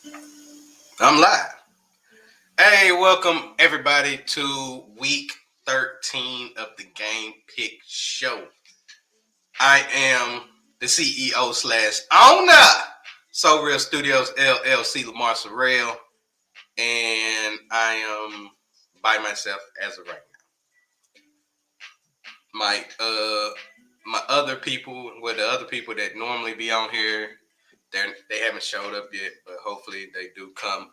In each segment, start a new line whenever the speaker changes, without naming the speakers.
I'm live. Hey, welcome everybody to week 13 of the Game Pick Show. I am the CEO slash owner, So Real Studios LLC, Lamar Sorrell, and I am by myself as of right now. My other people, the other people that normally be on here, they haven't showed up yet, but hopefully they do come.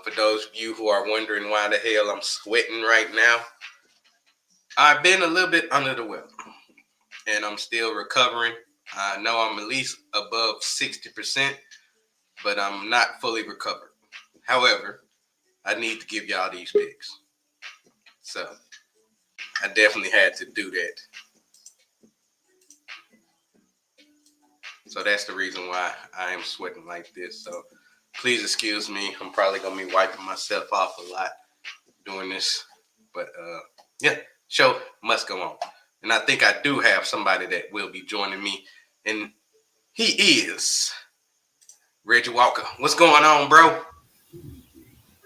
For those of you who are wondering why the hell I'm sweating right now, I've been a little bit under the weather and I'm still recovering. I know I'm at least above 60%, but I'm not fully recovered. However, I need to give y'all these picks. So I definitely had to do that. So that's the reason why I am sweating like this. So please excuse me. I'm probably going to be wiping myself off a lot doing this. But yeah, show must go on. And I think I do have somebody that will be joining me. And he is Reggie Walker. What's going on, bro?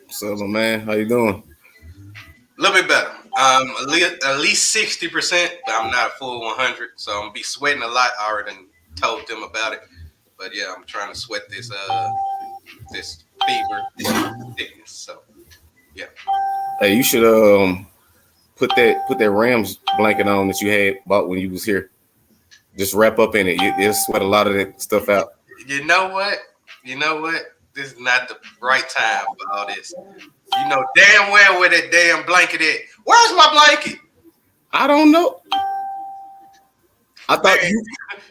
What's up, my man? How you doing?
A little bit better. At least 60%, but I'm not a full 100. So I'm going to be sweating a lot. I already told them about it. But yeah, I'm trying to sweat this fever sickness. So yeah.
Hey, you should put that Rams blanket on that you had bought when you was here. Just wrap up in it. It'll sweat a lot of that stuff out.
You know what? This is not the right time for all this. You know damn well where that damn blanket is. Where's my blanket?
I don't know. I thought
Man,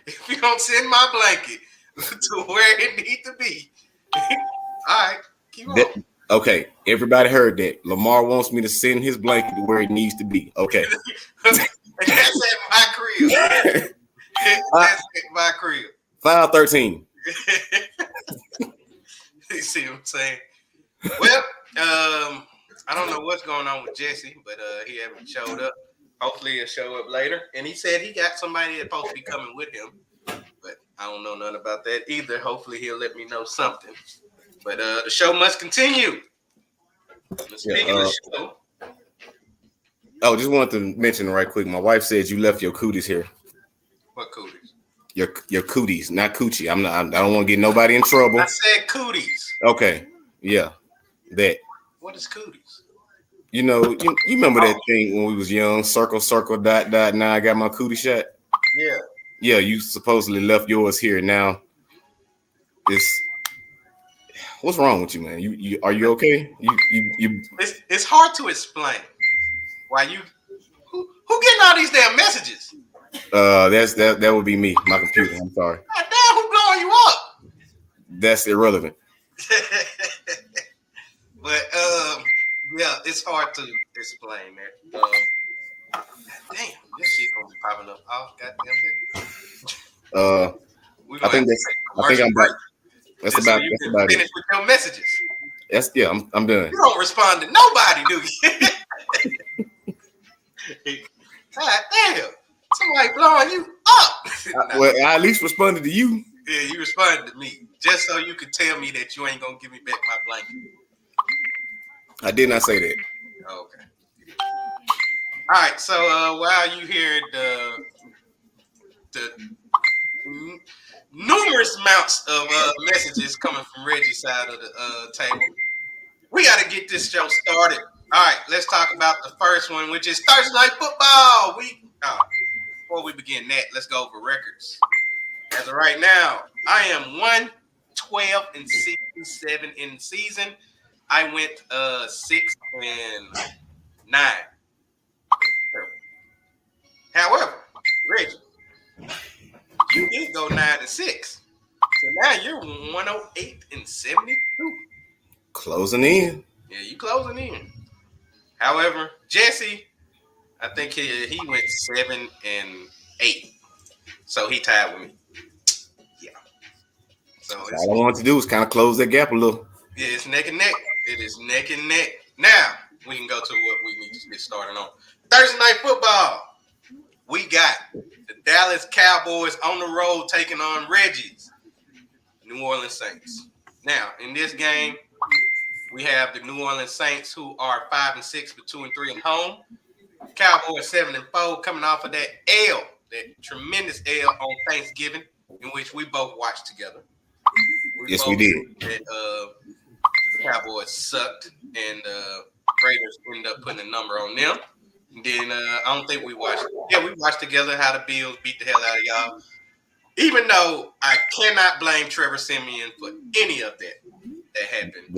if you don't send my blanket to where it needs to be, all right, keep on.
Okay, everybody heard that. Lamar wants me to send his blanket to where it needs to be. Okay.
And that's at my crib. That's at my crib.
File 13.
You see what I'm saying? Well, I don't know what's going on with Jesse, but he haven't showed up. Hopefully he'll show up later. And he said he got somebody that's supposed to be coming with him. But I don't know nothing about that either. Hopefully he'll let me know something. But the show must continue. Speaking of show.
Oh, just wanted to mention right quick. My wife said you left your cooties here.
What cooties?
Your cooties, not coochie. I don't want to get nobody in trouble.
I said cooties.
Okay. Yeah. That.
What is cooties?
You know, you remember that thing when we was young? Circle, circle, dot, dot. Now I got my cootie shot.
Yeah.
Yeah, you supposedly left yours here. Now, what's wrong with you, man? You are you okay? You.
It's hard to explain why you who getting all these damn messages.
That would be me, my computer. I'm sorry.
God damn, who blowing you up?
That's irrelevant.
But yeah, it's hard to explain that. Damn, this shit gonna be popping up all goddamn day.
I think I'm back. That's about
finish
it.
with your messages.
I'm done.
You don't respond to nobody, do you? God damn, somebody blowing you up.
Well, I at least responded to you.
Yeah, you responded to me just so you could tell me that you ain't gonna give me back my blanket.
I did not say that.
Okay. All right. So while you hear the numerous amounts of messages coming from Reggie's side of the table, we got to get this show started. All right. Let's talk about the first one, which is Thursday Night Football. Before we begin that, let's go over records. As of right now, I am 1-12-67 in the season. I went 6-9. However, Reggie, you did go 9-6. So now you're 108-72.
Closing in.
Yeah, you closing in. However, Jesse, I think he went 7-8. So he tied with me. Yeah. So
all I wanted to do was kind of close that gap a little.
Yeah, it's neck and neck. It is neck and neck. Now we can go to what we need to get started on. Thursday Night Football. We got the Dallas Cowboys on the road taking on Reggie's New Orleans Saints. Now, in this game, we have the New Orleans Saints, who are 5-6, but 2-3 at home. Cowboys 7-4, coming off of that tremendous L on Thanksgiving, in which we both watched together.
Yes, we did.
That, the Cowboys sucked, and Raiders ended up putting a number on them. And then I don't think we watched. Yeah, we watched together how the Bills beat the hell out of y'all. Even though I cannot blame Trevor Siemian for any of that happened.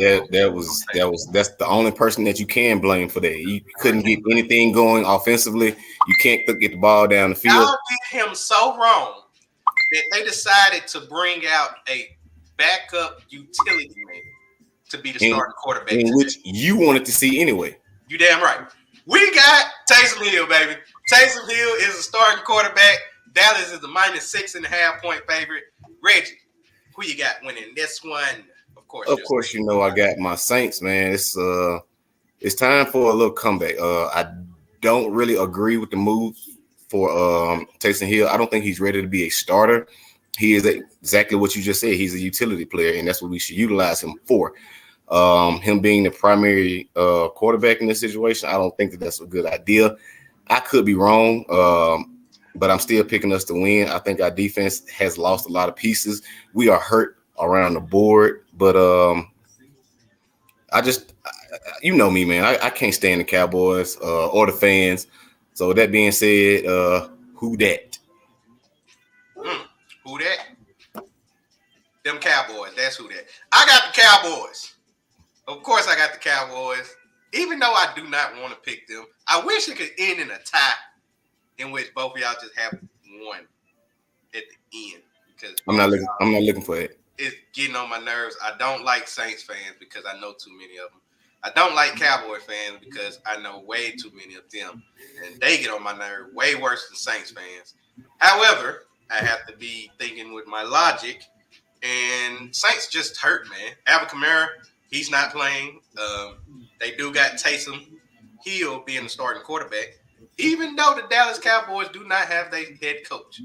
That's the only person that you can blame for that. You couldn't get anything going offensively. You can't get the ball down the field.
Y'all did him so wrong that they decided to bring out a backup utility man to be the starting quarterback.
In which you wanted to see anyway.
You damn right. We got Taysom Hill, baby. Taysom Hill is a starting quarterback. Dallas is a -6.5 point favorite. Reggie, who you got winning this one? Of course,
you know I got my Saints, man. It's time for a little comeback. I don't really agree with the move for Taysom Hill. I don't think he's ready to be a starter. He is exactly what you just said. He's a utility player, and that's what we should utilize him for. Him being the primary quarterback in this situation, I don't think that's a good idea. I could be wrong, but I'm still picking us to win. I think our defense has lost a lot of pieces. We are hurt around the board, but you know me, man. I can't stand the Cowboys or the fans. So that being said, who that?
Who that? Them Cowboys. That's who that. I got the Cowboys. Of course, I got the Cowboys. Even though I do not want to pick them, I wish it could end in a tie in which both of y'all just have one at the end. Because
I'm not looking for it.
It's getting on my nerves. I don't like Saints fans because I know too many of them. I don't like Cowboy fans because I know way too many of them. And they get on my nerve way worse than Saints fans. However, I have to be thinking with my logic. And Saints just hurt, man. Alvin Kamara, he's not playing. They do got Taysom Hill being the starting quarterback. Even though the Dallas Cowboys do not have their head coach.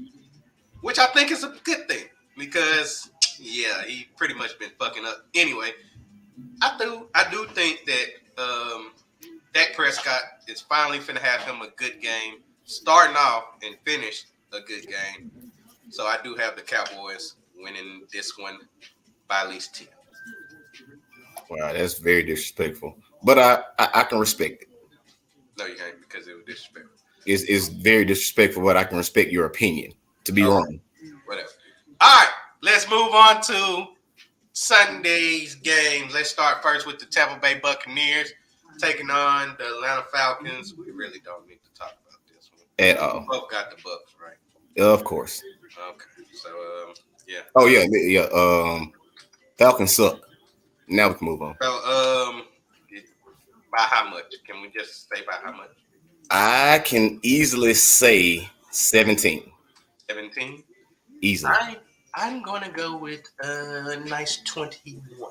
Which I think is a good thing. Because yeah, he pretty much been fucking up. Anyway, I do think that Dak Prescott is finally finna have him a good game, starting off and finish a good game. So I do have the Cowboys winning this one by at least 10.
Wow, that's very disrespectful. But I can respect it.
No, you can't because it was disrespectful.
It's very disrespectful, but I can respect your opinion. To be wrong.
Whatever. All right. Let's move on to Sunday's games. Let's start first with the Tampa Bay Buccaneers taking on the Atlanta Falcons. We really don't need to talk about this one
at all.
We both got the Bucs, right?
Of course.
Okay. So, yeah.
Oh yeah. Falcons suck. Now we can move on.
So, by how much? Can we just say by how much?
I can easily say 17.
17?
Easily.
I'm going to go with a nice 21.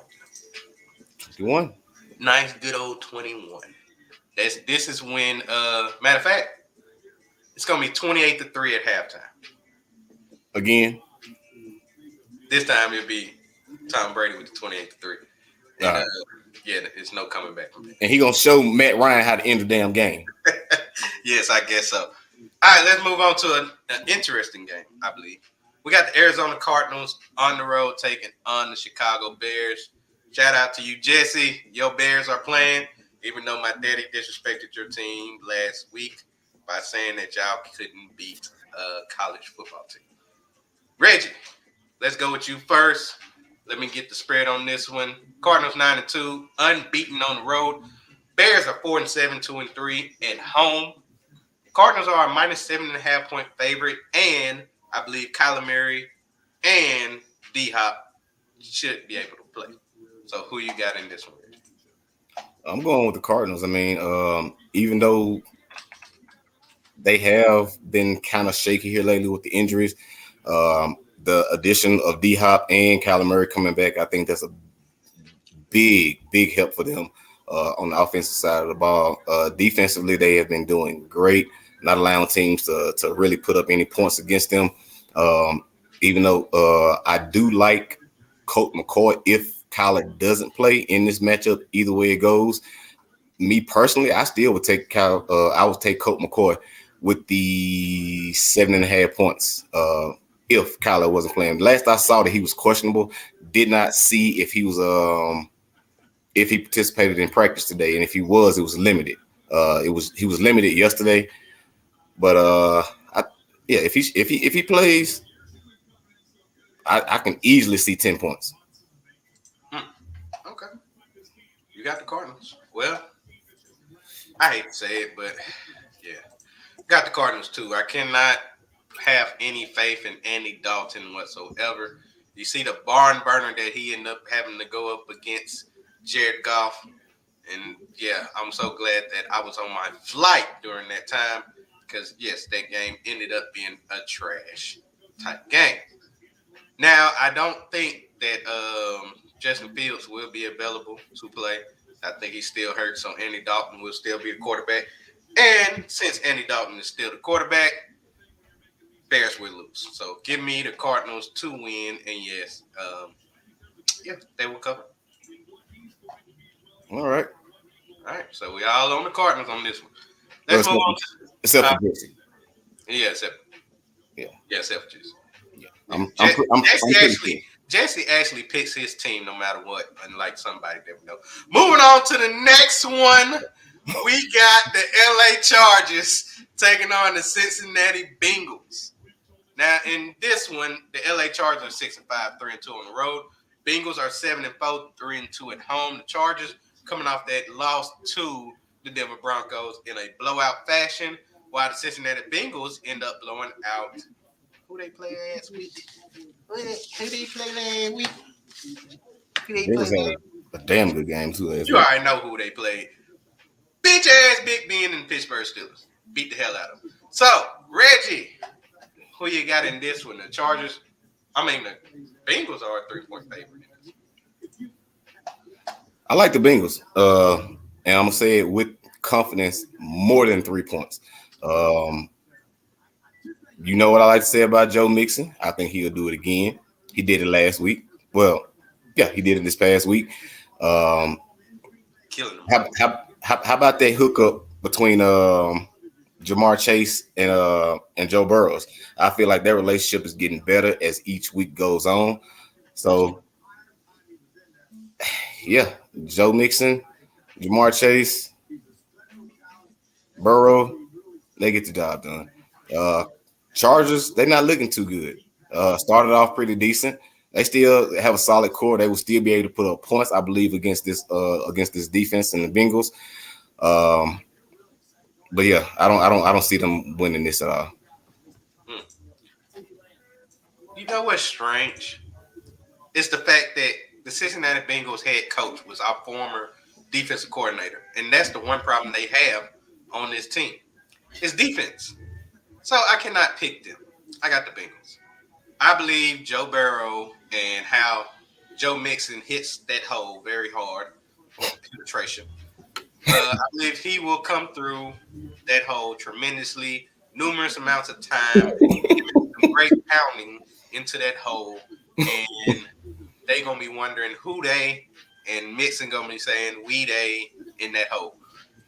21?
Nice, good old 21. This is when, matter of fact, it's going to be 28-3 at halftime.
Again?
This time it'll be Tom Brady with the 28-3. And,
right.
Yeah, it's no coming back from that.
And he going to show Matt Ryan how to end the damn game.
Yes, I guess so. All right, let's move on to an interesting game, I believe. We got the Arizona Cardinals on the road taking on the Chicago Bears. Shout out to you, Jesse. Your Bears are playing, even though my daddy disrespected your team last week by saying that y'all couldn't beat a college football team. Reggie, let's go with you first. Let me get the spread on this one. Cardinals 9-2, unbeaten on the road. Bears are 4-7, 2-3 at home. Cardinals are a -7.5 point favorite, and I believe Kyler Murray and D-Hop should be able to play. So who you got in this one?
I'm going with the Cardinals. I mean, even though they have been kind of shaky here lately with the injuries, the addition of D-Hop and Kyler Murray coming back, I think that's a big help for them on the offensive side of the ball. Defensively, they have been doing great, not allowing teams to really put up any points against them. Even though I do like Colt McCoy if Kyler doesn't play in this matchup, either way it goes. Me personally, I still would take I would take Colt McCoy with the 7.5 points. If Kyler wasn't playing. Last I saw that he was questionable. Did not see if he was if he participated in practice today, and if he was, it was limited. He was limited yesterday, but if he plays, I can easily see 10 points.
Okay, you got the Cardinals. Well, I hate to say it, but yeah, got the Cardinals too. I cannot have any faith in Andy Dalton whatsoever. You see the barn burner that he ended up having to go up against Jared Goff. And yeah, I'm so glad that I was on my flight during that time because, yes, that game ended up being a trash type game. Now, I don't think that Justin Fields will be available to play. I think he's still hurt, so Andy Dalton will still be the quarterback. And since Andy Dalton is still the quarterback, Bears will lose. So give me the Cardinals to win, and yes, they will cover.
All right.
All right, so we all on the Cardinals on this one. Let's move on.
Except for Jesse.
Yeah, except for Jesse.
Yeah.
Jesse actually picks his team no matter what, unlike somebody that we know. Moving on to the next one, we got the LA Chargers taking on the Cincinnati Bengals. Now, in this one, the LA Chargers are 6-5, 3-2 on the road. Bengals are 7-4, 3-2 at home. The Chargers coming off that loss to the Denver Broncos in a blowout fashion, while the Cincinnati Bengals end up blowing out who they play last week. Who they play last week?
Bengals had a damn good game too.
You already know who they played. Bitch ass Big Ben and Pittsburgh Steelers beat the hell out of them. So Reggie, who you got in this one? The Chargers. I mean, the Bengals are a 3-point favorite.
I like the Bengals, and I'm gonna say it with confidence, more than 3 points. You know what I like to say about Joe Mixon? I think he'll do it again. He did it last week. Well, yeah, he did it this past week.
Killing them.
How about that hookup between Jamar Chase and Joe Burrows? I feel like their relationship is getting better as each week goes on. So, yeah, Joe Mixon, Jamar Chase, Burrow, they get the job done. Chargers, they're not looking too good. Started off pretty decent. They still have a solid core. They will still be able to put up points, I believe, against this defense and the Bengals. But yeah, I don't see them winning this at all.
You know what's strange? It's the fact that the Cincinnati Bengals head coach was our former defensive coordinator, and that's the one problem they have on this team. It's defense. So I cannot pick them. I got the Bengals. I believe Joe Burrow and how Joe Mixon hits that hole very hard for penetration. I believe he will come through that hole tremendously, numerous amounts of time, some great pounding into that hole, and they gonna be wondering who they, and Mixon gonna be saying we they in that hole.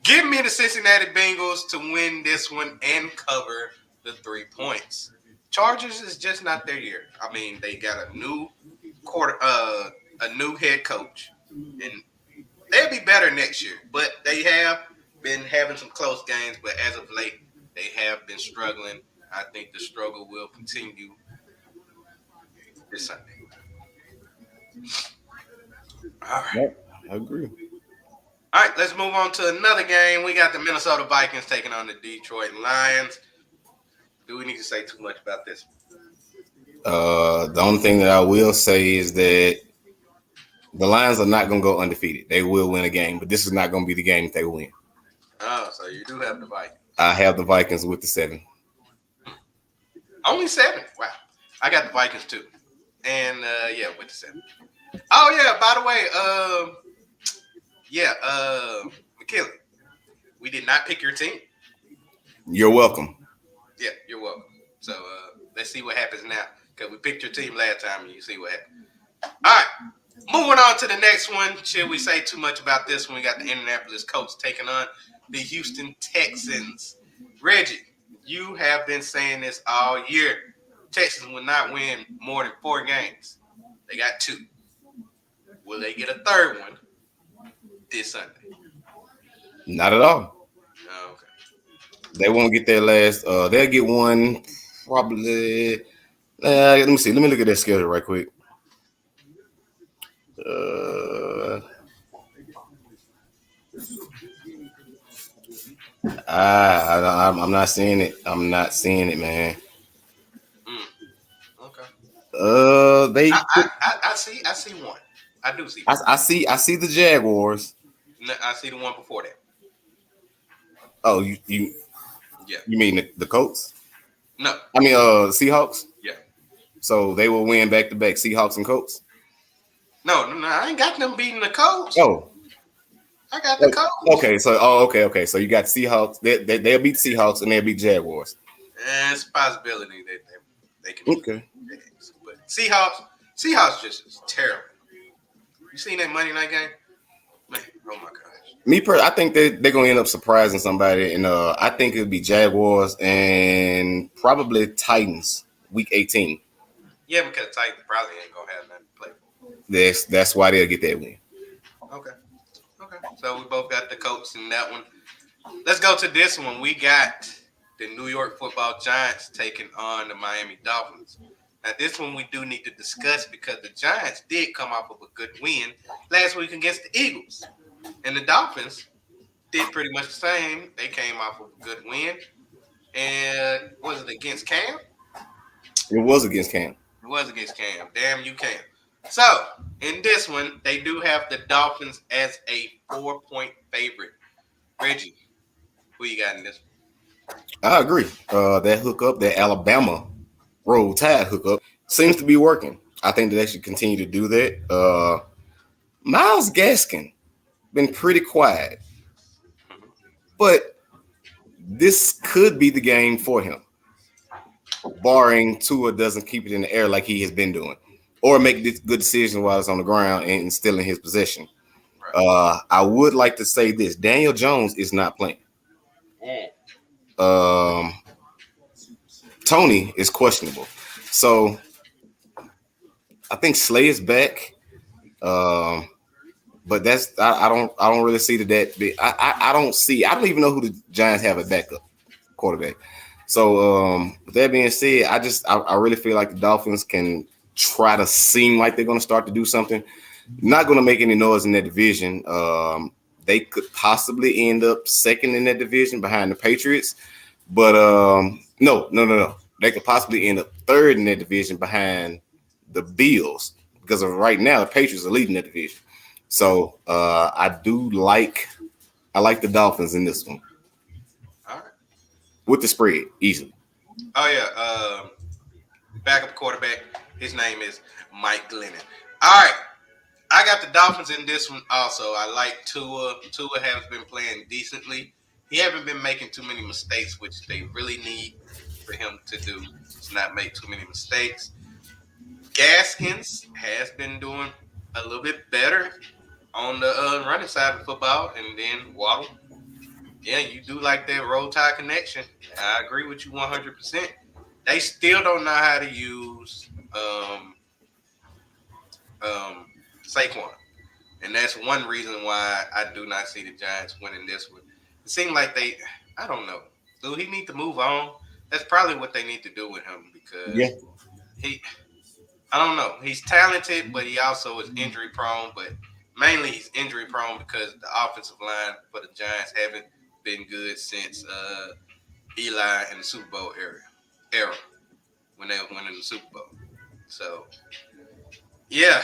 Give me the Cincinnati Bengals to win this one and cover the 3 points. Chargers is just not their year. I mean, they got a new head coach, and they'll be better next year. But they have been having some close games, but as of late, they have been struggling. I think the struggle will continue this Sunday. All right.
Yep, I agree.
All right, let's move on to another game. We got the Minnesota Vikings taking on the Detroit Lions. Do we need to say too much about this?
The only thing that I will say is that the Lions are not going to go undefeated. They will win a game, but this is not going to be the game that they win.
Oh, so you do have the Vikings.
I have the Vikings with the 7.
Only 7? Wow. I got the Vikings too. And, with the 7. Oh, yeah, by the way, McKinley, we did not pick your team.
You're welcome.
Yeah, you're welcome. So let's see what happens now because we picked your team last time and you see what happened. All right, Moving on to the next one. Should we say too much about this one? We got the Indianapolis Colts taking on the Houston Texans. Reggie, you have been saying this all year. Texans will not win more than 4 games. They got 2. Will they get a third one this Sunday?
Not at all.
Oh, okay.
They won't get their last. They'll get one probably. Let me see. Let me look at their schedule right quick. I'm not seeing it. I'm not seeing it, man.
Okay.
They.
I see one. I do see one.
I see the Jaguars.
I see the one before that.
Oh,
Yeah.
you mean the Colts?
No.
I mean Seahawks.
Yeah.
So they will win back to back, Seahawks and Colts.
No, I ain't got them beating the Colts.
Oh,
I got the Colts.
Okay. So okay. So you got Seahawks. They'll beat Seahawks and they'll beat Jaguars.
It's a possibility that they can.
Okay.
But Seahawks just is terrible. You seen that Monday night game? Man, oh my gosh.
I think they're gonna end up surprising somebody, and I think it'll be Jaguars and probably Titans week 18.
Yeah, because Titans probably ain't gonna have nothing to play for.
That's why they'll get that win.
Okay. So we both got the Colts in that one. Let's go to this one. We got the New York Football Giants taking on the Miami Dolphins. Now, this one we do need to discuss because the Giants did come off of a good win last week against the Eagles. And the Dolphins did pretty much the same. They came off of a good win. And was it against Cam?
It was against Cam.
It was against Cam. Damn you, Cam. So, in this one, they do have the Dolphins as a 4-point favorite. Reggie, who you got in this one?
I agree. That hookup, that Alabama Roll Tide hookup, seems to be working. I think that they should continue to do that. Myles Gaskin been pretty quiet, but this could be the game for him, barring Tua doesn't keep it in the air like he has been doing, or make good decisions while it's on the ground and still in his possession. I would like to say this: Daniel Jones is not playing. Tony is questionable, so I think Slay is back. But that's I don't really see that. I don't even know who the Giants have a backup quarterback. So with that being said, I really feel like the Dolphins can try to seem like they're going to start to do something. Not going to make any noise in that division. They could possibly end up second in that division behind the Patriots, but no. They could possibly end up third in that division behind the Bills because of right now the Patriots are leading that division. So I like the Dolphins in this one.
All right.
With the spread, easily.
Oh yeah. Backup quarterback. His name is Mike Glennon. All right. I got the Dolphins in this one also. I like Tua. Tua has been playing decently. He haven't been making too many mistakes, which they really need for him to do. To not make too many mistakes. Gaskins has been doing a little bit better on the running side of football, and then Waddle. Yeah, you do like that roll tide connection. I agree with you 100%. They still don't know how to use Saquon, and that's one reason why I do not see the Giants winning this one. It seems like I don't know. Do he need to move on? That's probably what they need to do with him because I don't know. He's talented, but he also is injury prone. But mainly he's injury prone because the offensive line for the Giants haven't been good since Eli in the Super Bowl era when they were winning the Super Bowl. So, yeah,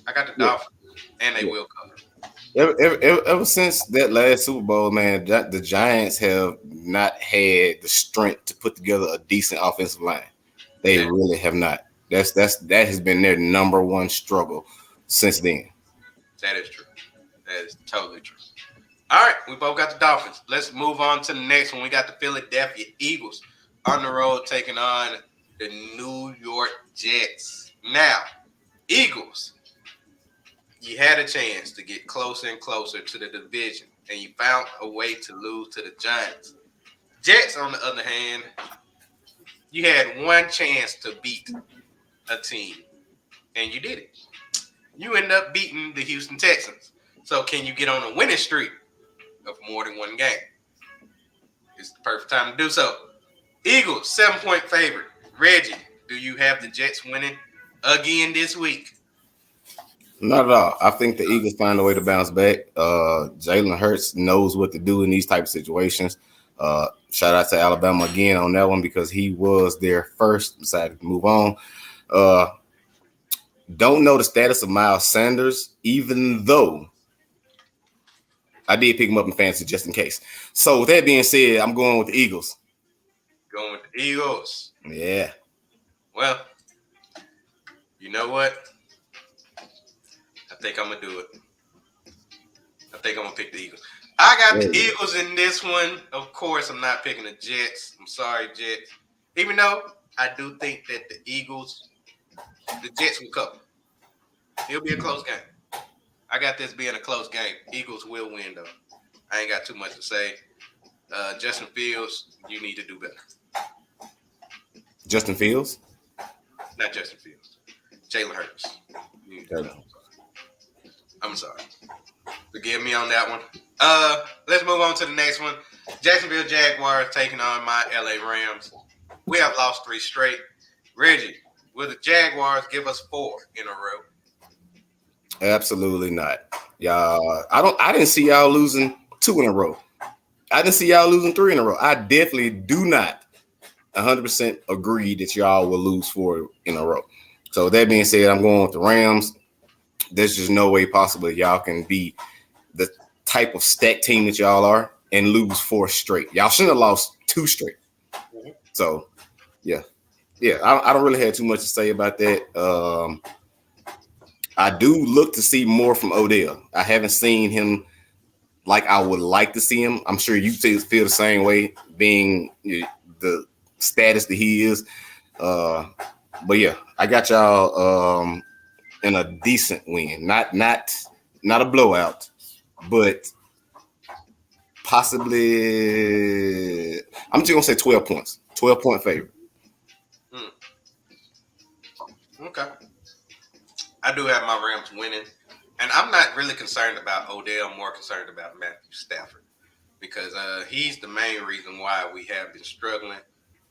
I got the Dolphins, and they will cover.
Ever since that last Super Bowl, man, the Giants have not had the strength to put together a decent offensive line. They really have not. That has been their number one struggle since then.
That is true. That is totally true. All right, we both got the Dolphins. Let's move on to the next one. We got the Philadelphia Eagles on the road taking on the New York Jets. Now, Eagles, you had a chance to get closer and closer to the division, and you found a way to lose to the Giants. Jets, on the other hand, you had one chance to beat a team, and you did it. You end up beating the Houston Texans. So can you get on a winning streak of more than one game? It's the perfect time to do so. Eagles, 7-point favorite. Reggie, do you have the Jets winning again this week?
Not at all. I think the Eagles find a way to bounce back. Jalen Hurts knows what to do in these type of situations. Shout out to Alabama again on that one because he was there first, decided to move on. Don't know the status of Miles Sanders, even though I did pick him up in fantasy just in case. So with that being said, I'm going with the Eagles.
Going with the Eagles.
Yeah.
Well, you know what? I think I'm going to do it. I think I'm going to pick the Eagles. I got the Eagles in this one. Of course, I'm not picking the Jets. I'm sorry, Jets. Even though I do think that the Jets will cover. It'll be a close game. I got this being a close game. Eagles will win, though. I ain't got too much to say. Justin Fields, you need to do better.
Justin Fields?
Not Justin Fields. Jalen Hurts. I'm sorry. Forgive me on that one. Let's move on to the next one. Jacksonville Jaguars taking on my LA Rams. We have lost 3 straight. Reggie, will the Jaguars give us 4 in a row?
Absolutely not. Y'all, I didn't see y'all losing 2 in a row. I didn't see y'all losing 3 in a row. I definitely do not 100% agree that y'all will lose 4 in a row. So with that being said, I'm going with the Rams. There's just no way possible y'all can be the type of stacked team that y'all are and lose 4 straight. Y'all shouldn't have lost 2 straight. So, yeah. I don't really have too much to say about that. I do look to see more from Odell. I haven't seen him like I would like to see him. I'm sure you feel the same way, being the status that he is. But yeah, I got y'all in a decent win, not a blowout, but possibly. I'm just gonna say 12 points, 12-point favorite.
Okay. I do have my Rams winning, and I'm not really concerned about Odell. I'm more concerned about Matthew Stafford because he's the main reason why we have been struggling.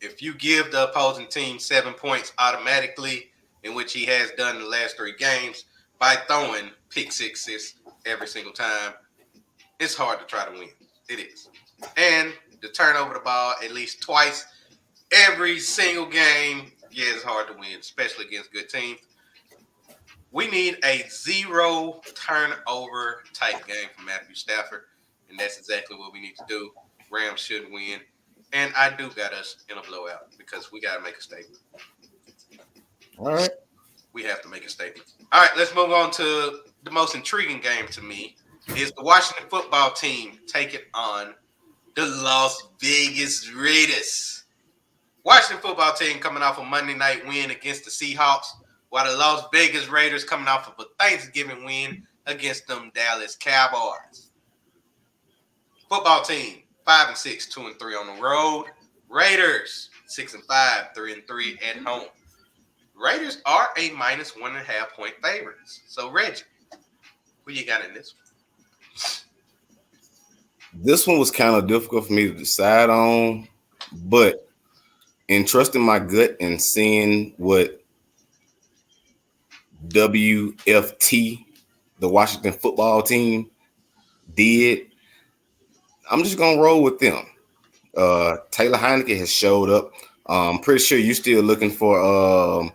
If you give the opposing team 7 points automatically, in which he has done in the last 3 games, by throwing pick sixes every single time, it's hard to try to win. It is. And to turn over the ball at least twice every single game, yeah, it's hard to win, especially against good teams. We need a 0 turnover type game from Matthew Stafford, and that's exactly what we need to do. Rams should win, and I do got us in a blowout because we got to make a statement.
All right.
We have to make a statement. All right, let's move on to the most intriguing game to me is the Washington football team taking on the Las Vegas Raiders. Washington football team coming off a Monday night win against the Seahawks, while the Las Vegas Raiders coming off of a Thanksgiving win against them Dallas Cowboys. Football team, 5-6, 2-3 on the road. Raiders, 6-5, 3-3 at home. Raiders are a -1.5 point favorites. So, Reggie, who you got in this one?
This one was kind of difficult for me to decide on, but in trusting my gut and seeing what WFT, the Washington football team, did, I'm just going to roll with them. Taylor Heineke has showed up. I'm pretty sure you're still looking for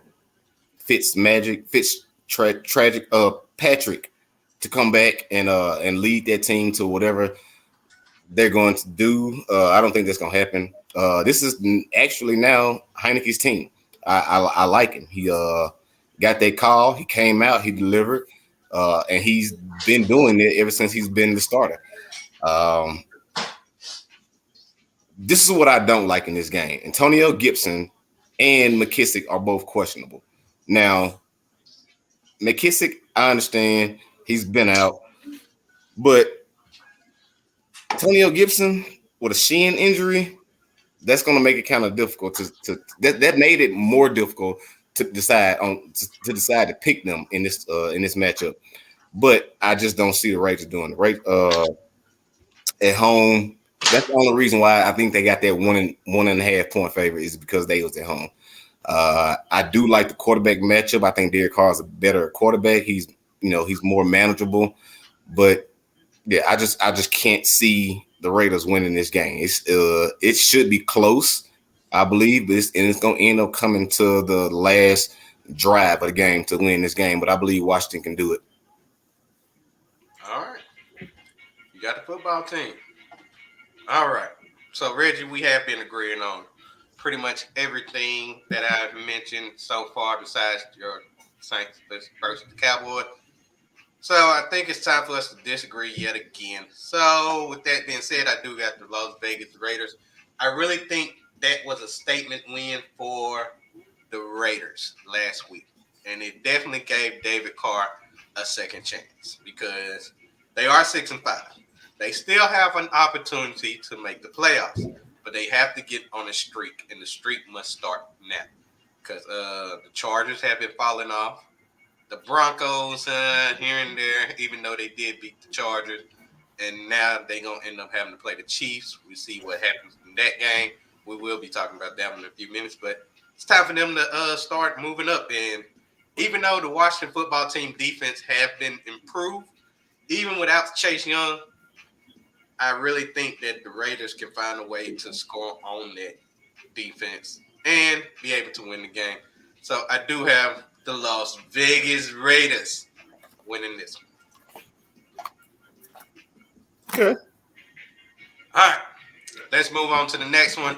Patrick to come back and lead that team to whatever they're going to do. I don't think that's going to happen. This is actually now Heineke's team. I like him. He got that call. He came out. He delivered. And he's been doing it ever since he's been the starter. This is what I don't like in this game. Antonio Gibson and McKissick are both questionable. Now, McKissick, I understand He's been out. But Antonio Gibson with a shin injury, that's going to make it kind of difficult that made it more difficult to decide to pick them in this matchup. But I just don't see the Raiders doing it. Right at home, that's the only reason why I think they got that 1.5 point favorite is because they was at home. I do like the quarterback matchup. I think Derek Carr is a better quarterback. He's more manageable, but yeah, I just can't see the Raiders winning this game. It should be close, I believe, but it's going to end up coming to the last drive of the game to win this game. But I believe Washington can do it.
All right, you got the football team. All right, so Reggie, we have been agreeing on pretty much everything that I've mentioned so far, besides your Saints versus the Cowboys. So I think it's time for us to disagree yet again. So with that being said, I do got the Las Vegas Raiders. I really think that was a statement win for the Raiders last week. And it definitely gave David Carr a second chance because they are 6-5. They still have an opportunity to make the playoffs, but they have to get on a streak, and the streak must start now because the Chargers have been falling off. The Broncos here and there, even though they did beat the Chargers, and now they're going to end up having to play the Chiefs. We see what happens in that game. We will be talking about that in a few minutes, but it's time for them to start moving up. And even though the Washington football team defense have been improved, even without Chase Young, I really think that the Raiders can find a way to score on that defense and be able to win the game. So I do have the Las Vegas Raiders winning this one.
Okay.
All right. Let's move on to the next one.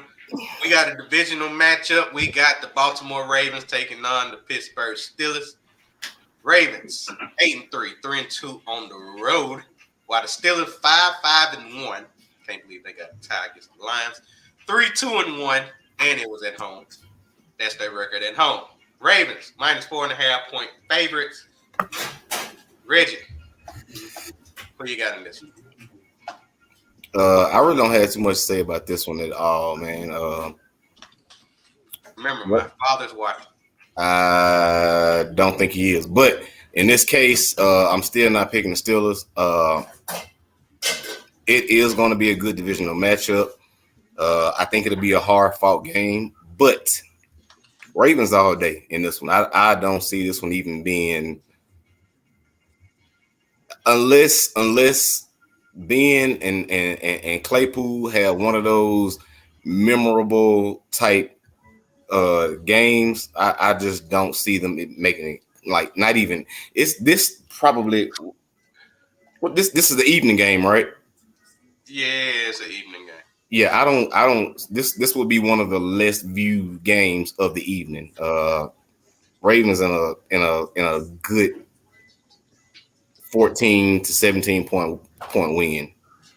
We got a divisional matchup. We got the Baltimore Ravens taking on the Pittsburgh Steelers. Ravens 8-3, 3-2 on the road, while the Steelers 5-1. Can't believe they got a tie against the Lions. 3-2-1, and it was at home. That's their record at home. Ravens -4.5 point favorites. Reggie, who you got in this one?
I really don't have too much to say about this one at all, man.
Remember, my father's watching.
I don't think he is, but in this case, I'm still not picking the Steelers. It is going to be a good divisional matchup. I think it'll be a hard-fought game, but Ravens all day in this one. I don't see this one even being unless Ben and Claypool have one of those memorable type games. I just don't see them making it, like, not even. It's this probably what this is the evening game, right?
Yeah, it's an evening game.
Yeah, I don't. This will be one of the less viewed games of the evening. Ravens in a good 14 to 17 point win.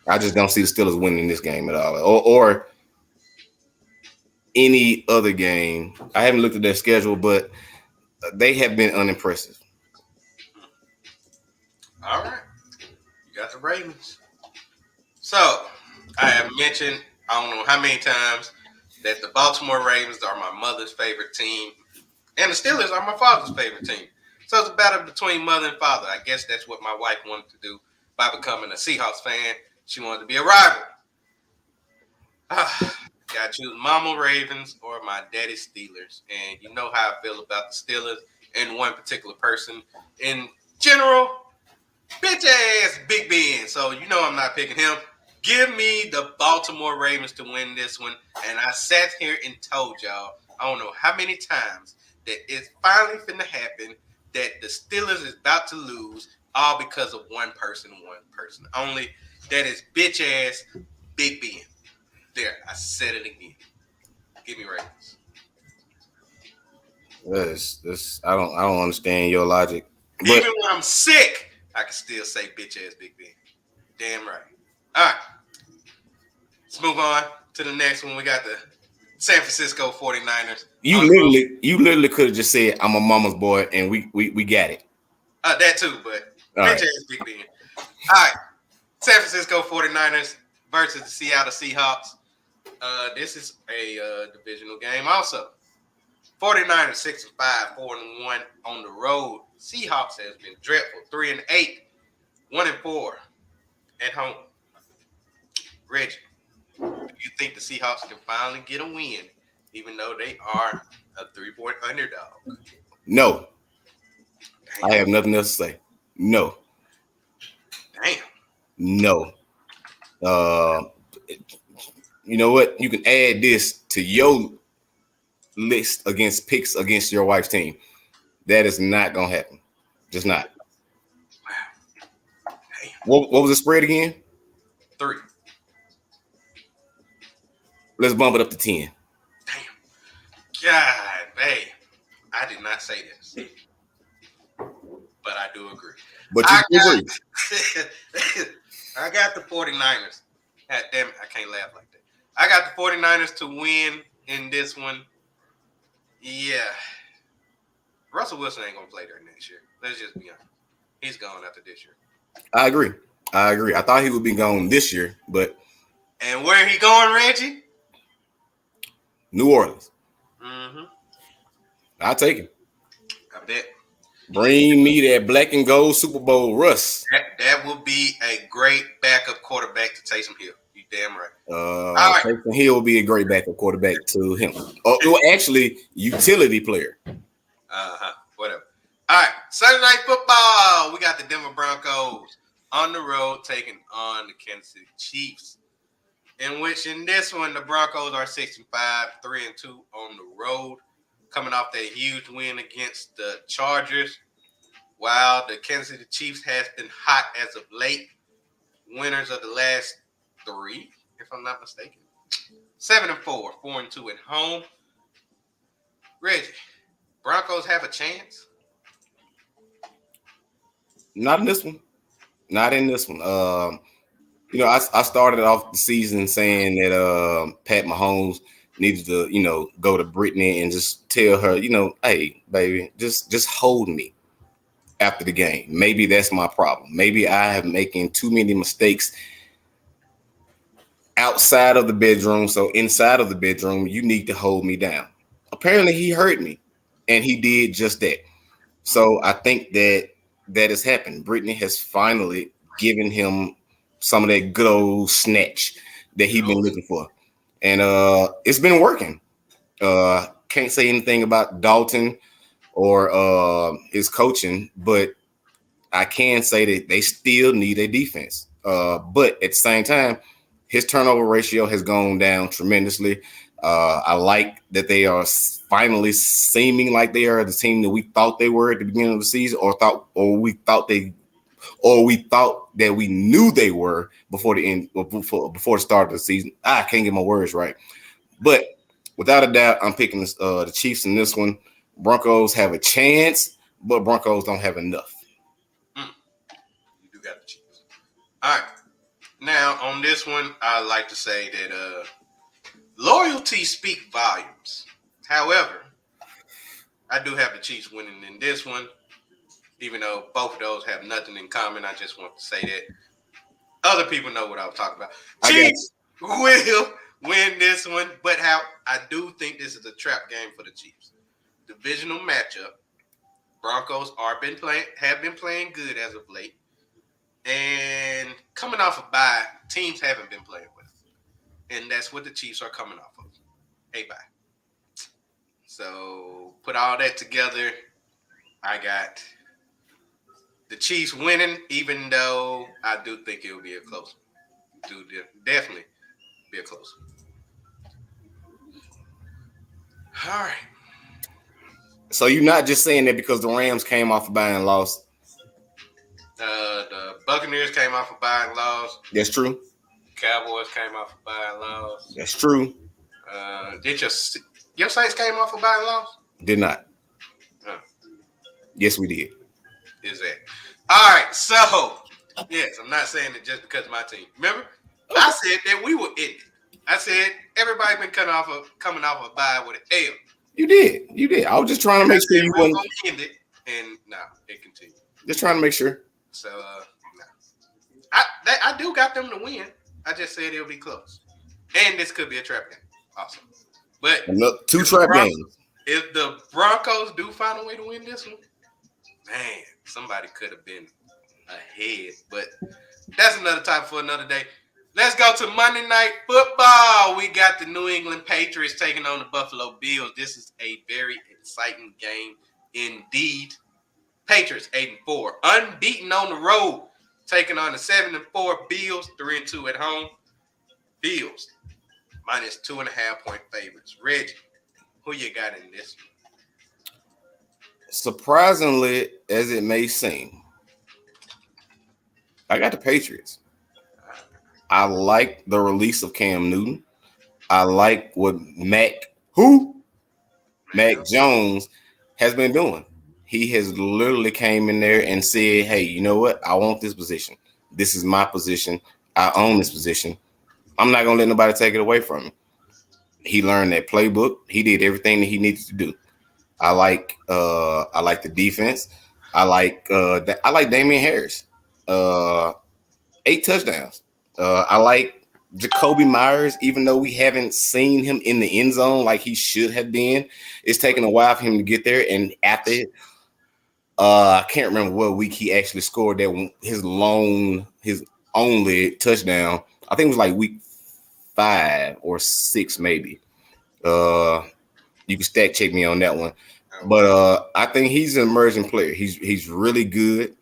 I just don't see the Steelers winning this game at all, or any other game. I haven't looked at their schedule, but they have been unimpressive.
All right, you got the Ravens. So I have mentioned, I don't know how many times, that the Baltimore Ravens are my mother's favorite team, and the Steelers are my father's favorite team. So it's a battle between mother and father. I guess that's what my wife wanted to do by becoming a Seahawks fan. She wanted to be a rival. Got to choose Mama Ravens or my daddy Steelers. And you know how I feel about the Steelers and one particular person. In general, bitch ass Big Ben. So you know I'm not picking him. Give me the Baltimore Ravens to win this one. And I sat here and told y'all, I don't know how many times, that it's finally finna happen, that the Steelers is about to lose, all because of one person only. That is bitch ass Big Ben. There, I said it again. Give me Ravens.
This I don't understand your logic. But
even when I'm sick, I can still say bitch ass Big Ben. Damn right. All right. Let's move on to the next one. We got the San Francisco 49ers.
You literally could have just said I'm a mama's boy and we got it.
That too, but
All
Bitch
right.
ass Big Ben. All right. San Francisco 49ers versus the Seattle Seahawks. This is a divisional game also. 49ers 6-5, 4-1 on the road. Seahawks has been dreadful. 3-8, 1-4 at home. Reggie, do you think the Seahawks can finally get a win, even though they are a 3-point underdog?
No,
Damn.
I have nothing else to say. No,
Damn.
no. Uh, you know what? You can add this to your list against picks against your wife's team. That is not gonna happen. Just not.
Damn.
What was the spread again?
3.
Let's bump it up to 10.
Damn. God, hey. I did not say this. But I do agree.
But you agree.
I got the 49ers. God damn it, I can't laugh like that. I got the 49ers to win in this one. Yeah. Russell Wilson ain't going to play there next year. Let's just be honest. He's gone after this year.
I agree. I thought he would be gone this year, but
And where he going, Reggie?
New Orleans.
Mm-hmm.
I'll take him.
I bet.
Bring me that black and gold Super Bowl Russ.
That would be a great backup quarterback to Taysom Hill. You damn right. Right.
Taysom Hill will be a great backup quarterback to him. Or actually, utility player.
Whatever. All right. Sunday Night Football. We got the Denver Broncos on the road taking on the Kansas City Chiefs. In which, in this one, the Broncos are 6-5, 3-2 on the road, coming off that huge win against the Chargers. While the Kansas City Chiefs has been hot as of late, winners of the last 3, if I'm not mistaken. 7-4, 4-2 at home. Reggie, Broncos have a chance?
Not in this one. Not in this one. I started off the season saying that Pat Mahomes needed to, go to Brittany and just tell her, hey, baby, just hold me after the game. Maybe that's my problem. Maybe I have making too many mistakes outside of the bedroom. So inside of the bedroom, you need to hold me down. Apparently he heard me and he did just that. So I think that has happened. Brittany has finally given him some of that good old snatch that he's been looking for. And it's been working. Can't say anything about Dalton or his coaching, but I can say that they still need a defense. But at the same time, his turnover ratio has gone down tremendously. I like that they are finally seeming like they are the team that we thought they were at the beginning of the season, or we thought that we knew they were before the end, before the start of the season. I can't get my words right, but without a doubt, I'm picking the Chiefs in this one. Broncos have a chance, but Broncos don't have enough.
You do got the Chiefs. All right. Now, on this one, I like to say that loyalty speaks volumes. However, I do have the Chiefs winning in this one. Even though both of those have nothing in common, I just want to say that. Other people know what I was talking about. Chiefs will win this one, but I do think this is a trap game for the Chiefs. Divisional matchup. Broncos have been playing good as of late. And coming off a bye, teams haven't been playing well. And that's what the Chiefs are coming off of. A bye. So put all that together, I got the Chiefs winning, even though I do think it will be a close one. Definitely be a close one. All right.
So you're not just saying that because the Rams came off a bye and lost?
The Buccaneers came off a bye and lost.
That's true.
Cowboys came off a bye and lost.
That's true.
Did your Saints came off a bye and lost?
Did not. Yes, we did.
Is that all right? So yes, I'm not saying it just because of my team. Remember, I said that we were in it. I said everybody been coming off a bye with an L.
You did. I was just trying to make sure you
we're
wasn't.
gonna end it, and no, it continued.
Just trying to make sure.
So no. I do got them to win. I just said it'll be close, and this could be a trap game, also. But
Two
if the
trap games.
if the Broncos do find a way to win this one, man, somebody could have been ahead. But that's another topic for another day. Let's go to Monday Night Football. We got the New England Patriots taking on the Buffalo Bills. This is a very exciting game indeed. Patriots 8-4, unbeaten on the road, taking on the 7-4 Bills, 3-2 at home. Bills minus 2.5-point favorites. Reggie, who you got in this one?
Surprisingly, as it may seem, I got the Patriots. I like the release of Cam Newton. I like what Mac Jones has been doing. He has literally came in there and said, hey, you know what? I want this position. This is my position. I own this position. I'm not going to let nobody take it away from me. He learned that playbook. He did everything that he needed to do. I like the defense. I like Damian Harris. 8 touchdowns. I like Jacoby Myers, even though we haven't seen him in the end zone like he should have been. It's taken a while for him to get there. And after it, I can't remember what week he actually scored that his only touchdown. I think it was like week 5 or 6, maybe. You can stack check me on that one. But I think he's an emerging player. He's really good.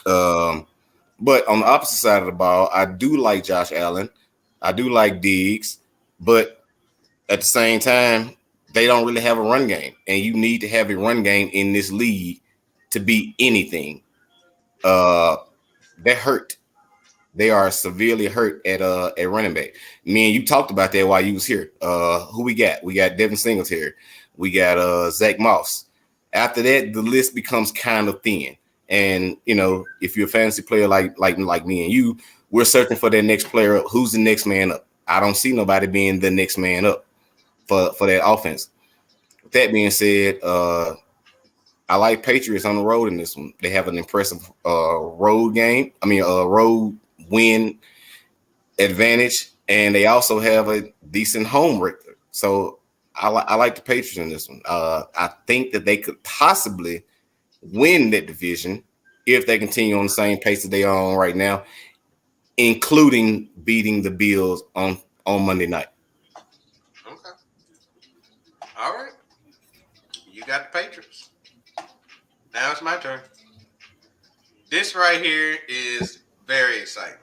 But on the opposite side of the ball, I do like Josh Allen. I do like Diggs. But at the same time, they don't really have a run game. And you need to have a run game in this league to beat anything. They're hurt. They are severely hurt at running back. Me and you talked about that while you was here. Who we got? We got Devin Singletary. We got Zach Moss. After that, the list becomes kind of thin. And you know, if you're a fantasy player like me and you, we're searching for that next player up. Who's the next man up? I don't see nobody being the next man up for that offense. With that being said, I like Patriots on the road in this one. They have an impressive road win advantage, and they also have a decent home record. So I like the Patriots in this one. I think that they could possibly win that division if they continue on the same pace that they are on right now, including beating the Bills on Monday night.
Okay. All right. You got the Patriots. Now it's my turn. This right here is very exciting.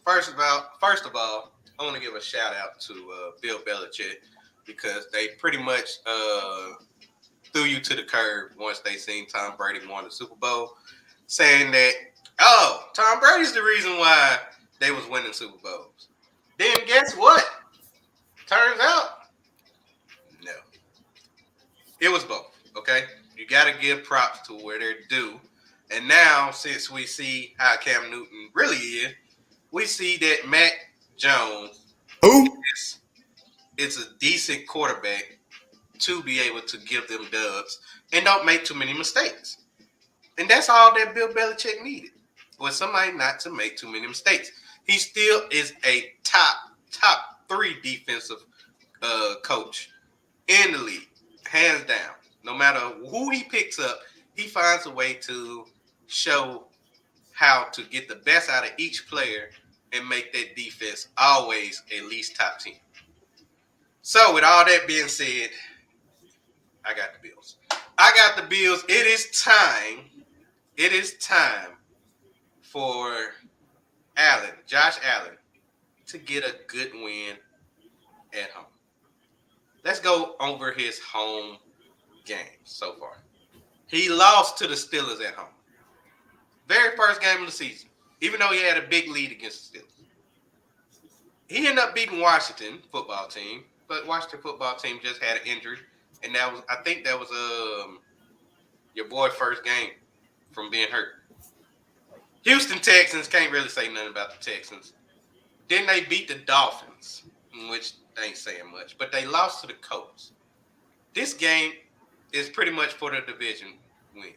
First of all, I want to give a shout out to Bill Belichick because they pretty much threw you to the curb once they seen Tom Brady won the Super Bowl, saying that, oh, Tom Brady's the reason why they was winning Super Bowls. Then guess what? Turns out, no. It was both, okay? You got to give props to where they're due. And now, since we see how Cam Newton really is, we see that Mac Jones is a decent quarterback to be able to give them dubs and don't make too many mistakes. And that's all that Bill Belichick needed, was somebody not to make too many mistakes. He still is a top 3 defensive coach in the league, hands down. No matter who he picks up, he finds a way to show how to get the best out of each player and make that defense always at least top 10. So with all that being said, I got the Bills. It is time for Josh Allen, to get a good win at home. Let's go over his home games so far. He lost to the Steelers at home. Very first game of the season, even though he had a big lead against the Steelers. He ended up beating Washington football team, but Washington football team just had an injury. And I think that was your boy first game from being hurt. Houston Texans, can't really say nothing about the Texans. Then they beat the Dolphins, which they ain't saying much, but they lost to the Colts. This game is pretty much for the division win.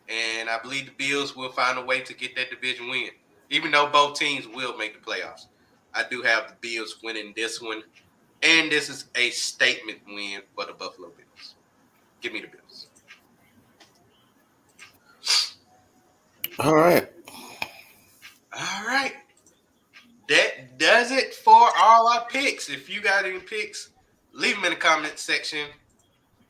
and I believe the Bills will find a way to get that division win. Even though both teams will make the playoffs, I do have the Bills winning this one, and this is a statement win for the Buffalo Bills. Give me the Bills.
All right.
All right. That does it for all our picks. If you got any picks, leave them in the comment section.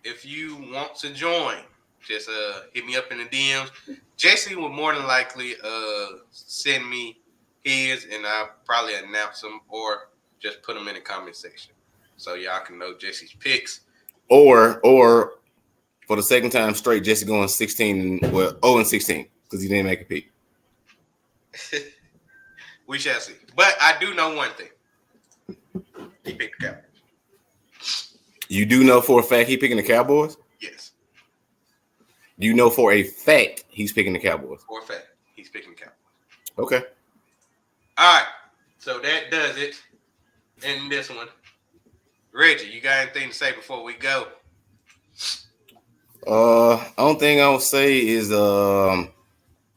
If you want to join, just hit me up in the DMs. Jesse will more than likely send me his, and I'll probably announce them or just put them in the comment section so y'all can know Jesse's picks.
Or for the second time straight, Jesse going 16, well, 0-16 because he didn't make a pick.
We shall see. But I do know one thing. He picked the Cowboys.
You do know for a fact he picking the Cowboys?
Yes.
You know for a fact he's picking the Cowboys?
For a fact, he's picking the Cowboys.
Okay.
All right. So that does it in this one. Reggie, you got anything to say before we go?
Only thing I would say is that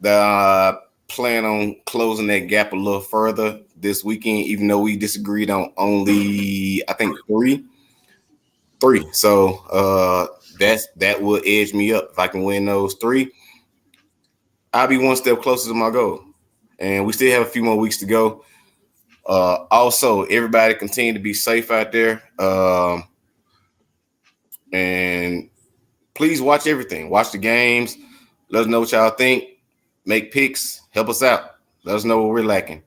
I plan on closing that gap a little further this weekend, even though we disagreed on only, I think, three. So that will edge me up. If I can win those three, I'll be one step closer to my goal. And we still have a few more weeks to go. Also, everybody continue to be safe out there. And please watch everything. Watch the games. Let us know what y'all think. Make picks. Help us out. Let us know what we're lacking.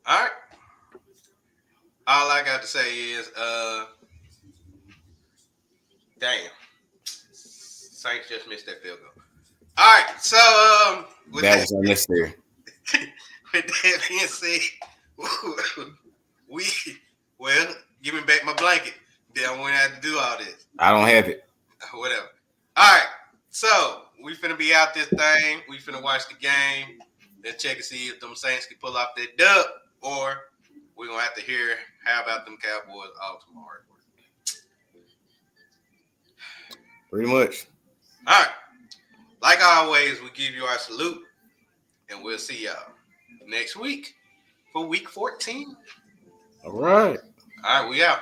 All right. All I got to say is, damn. Saints just missed that field goal. All right. So,
that was unnecessary.
With that being said, give me back my blanket. Then I won't have to do all this.
I don't have it.
Whatever. All right. So we finna be out this thing. We finna watch the game. Let's check and see if them Saints can pull off that dub, or we're gonna have to hear how about them Cowboys all tomorrow.
Pretty much.
All right. Like always, we give you our salute, and we'll see y'all next week for week 14.
All right.
All right, we out.